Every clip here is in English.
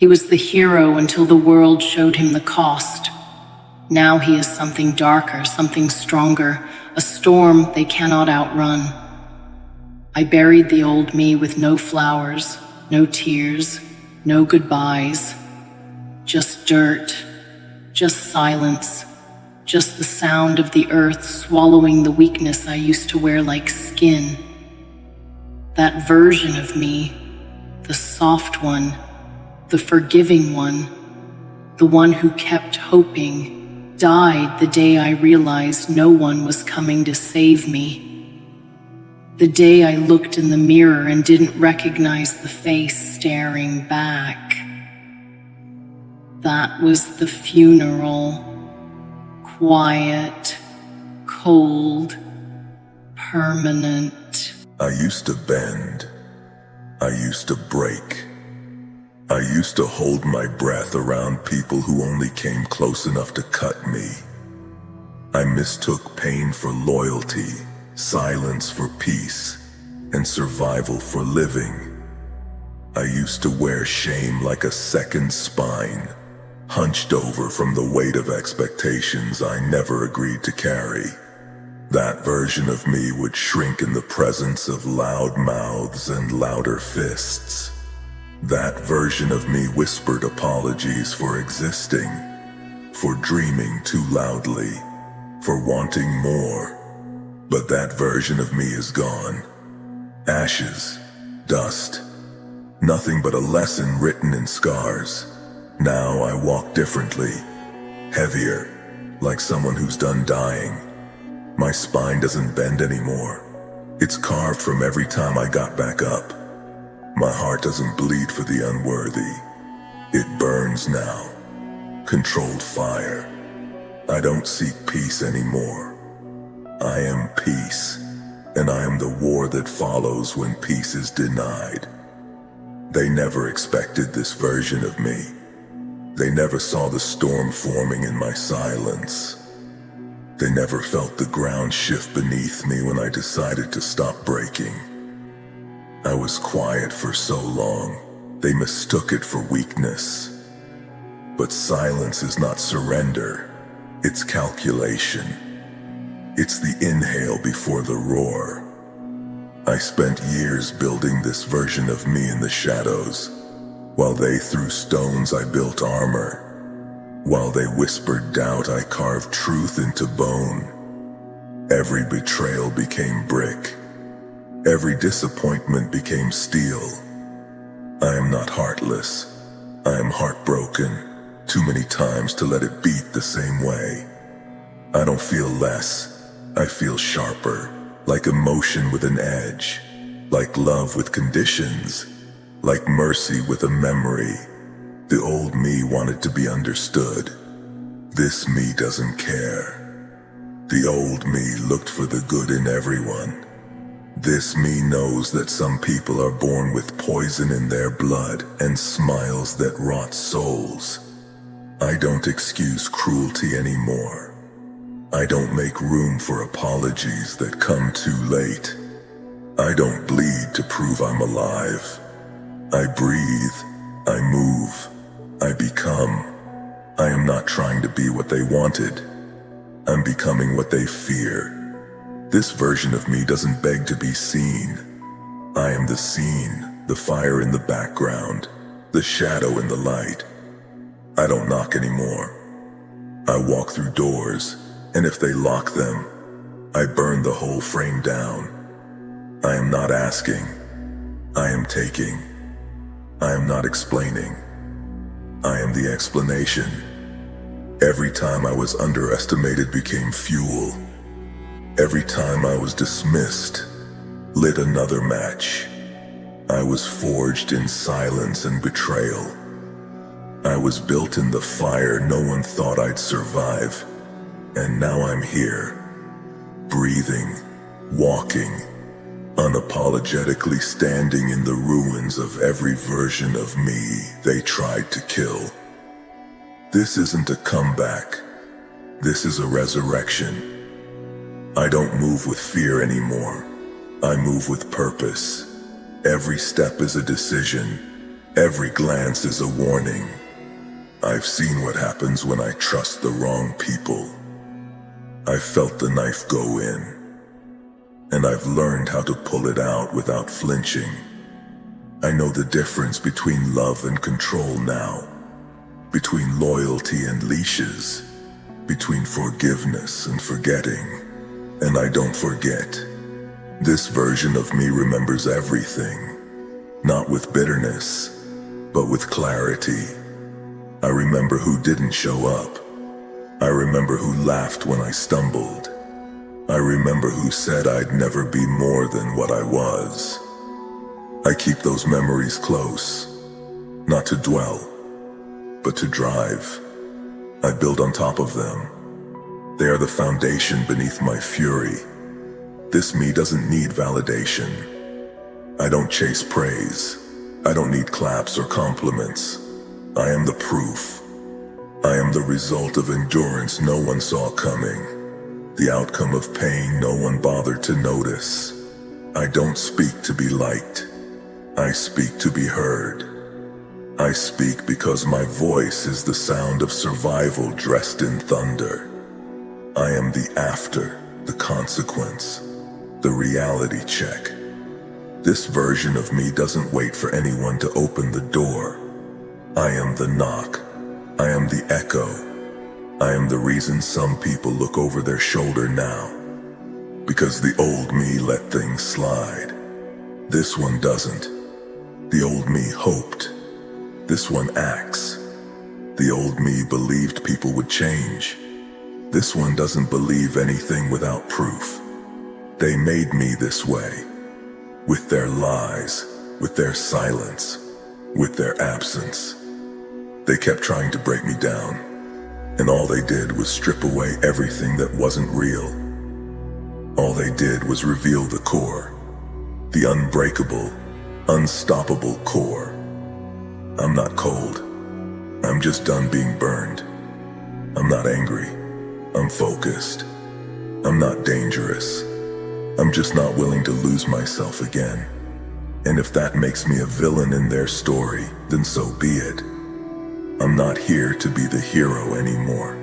He was the hero until the world showed him the cost. Now he is something darker, something stronger, a storm they cannot outrun. I buried the old me with no flowers, no tears, no goodbyes. Just dirt, just silence, just the sound of the earth swallowing the weakness I used to wear like skin. That version of me, the soft one, the forgiving one, the one who kept hoping, died the day I realized no one was coming to save me. The day I looked in the mirror and didn't recognize the face staring back. That was the funeral. Quiet, cold, permanent. I used to bend. I used to break. I used to hold my breath around people who only came close enough to cut me. I mistook pain for loyalty, silence for peace, and survival for living. I used to wear shame like a second spine, hunched over from the weight of expectations I never agreed to carry. That version of me would shrink in the presence of loud mouths and louder fists. That version of me whispered apologies for existing, for dreaming too loudly, for wanting more. But that version of me is gone. Ashes, dust, nothing but a lesson written in scars. Now I walk differently, heavier, like someone who's done dying. My spine doesn't bend anymore. It's carved from every time I got back up. My heart doesn't bleed for the unworthy. It burns now. Controlled fire. I don't seek peace anymore. I am peace, and I am the war that follows when peace is denied. They never expected this version of me. They never saw the storm forming in my silence. They never felt the ground shift beneath me when I decided to stop breaking. I was quiet for so long, they mistook it for weakness. But silence is not surrender, it's calculation. It's the inhale before the roar. I spent years building this version of me in the shadows. While they threw stones, I built armor. While they whispered doubt, I carved truth into bone. Every betrayal became brick. Every disappointment became steel. I am not heartless. I am heartbroken, too many times to let it beat the same way. I don't feel less. I feel sharper, like emotion with an edge, like love with conditions, like mercy with a memory. The old me wanted to be understood. This me doesn't care. The old me looked for the good in everyone. This me knows that some people are born with poison in their blood and smiles that rot souls. I don't excuse cruelty anymore. I don't make room for apologies that come too late. I don't bleed to prove I'm alive. I breathe, I move, I become. I am not trying to be what they wanted. I'm becoming what they fear. This version of me doesn't beg to be seen. I am the scene, the fire in the background, the shadow in the light. I don't knock anymore. I walk through doors, and if they lock them, I burn the whole frame down. I am not asking. I am taking. I am not explaining. I am the explanation. Every time I was underestimated became fuel. Every time I was dismissed, lit another match. I was forged in silence and betrayal. I was built in the fire no one thought I'd survive. And now I'm here, breathing, walking, unapologetically standing in the ruins of every version of me they tried to kill. This isn't a comeback. This is a resurrection. I don't move with fear anymore. I move with purpose. Every step is a decision. Every glance is a warning. I've seen what happens when I trust the wrong people. I've felt the knife go in, and I've learned how to pull it out without flinching. I know the difference between love and control now, between loyalty and leashes, between forgiveness and forgetting. And I don't forget. This version of me remembers everything, not with bitterness, but with clarity. I remember who didn't show up. I remember who laughed when I stumbled. I remember who said I'd never be more than what I was. I keep those memories close, not to dwell, but to drive. I build on top of them. They are the foundation beneath my fury. This me doesn't need validation. I don't chase praise. I don't need claps or compliments. I am the proof. I am the result of endurance no one saw coming, the outcome of pain no one bothered to notice. I don't speak to be liked. I speak to be heard. I speak because my voice is the sound of survival dressed in thunder. I am the after, the consequence, the reality check. This version of me doesn't wait for anyone to open the door. I am the knock. I am the echo. I am the reason some people look over their shoulder now. Because the old me let things slide. This one doesn't. The old me hoped. This one acts. The old me believed people would change. This one doesn't believe anything without proof. They made me this way. With their lies, with their silence, with their absence. They kept trying to break me down, and all they did was strip away everything that wasn't real. All they did was reveal the core, the unbreakable, unstoppable core. I'm not cold. I'm just done being burned. I'm not angry. I'm focused. I'm not dangerous. I'm just not willing to lose myself again. And if that makes me a villain in their story, then so be it. I'm not here to be the hero anymore.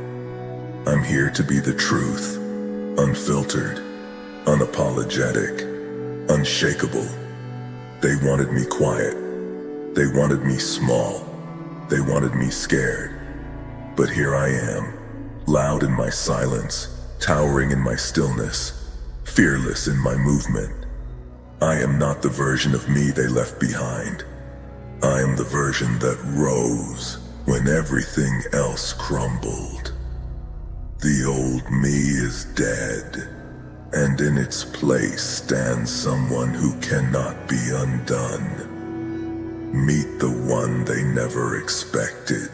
I'm here to be the truth, unfiltered, unapologetic, unshakable. They wanted me quiet. They wanted me small. They wanted me scared. But here I am, loud in my silence, towering in my stillness, fearless in my movement. I am not the version of me they left behind. I am the version that rose when everything else crumbled. The old me is dead, and in its place stands someone who cannot be undone. Meet the one they never expected.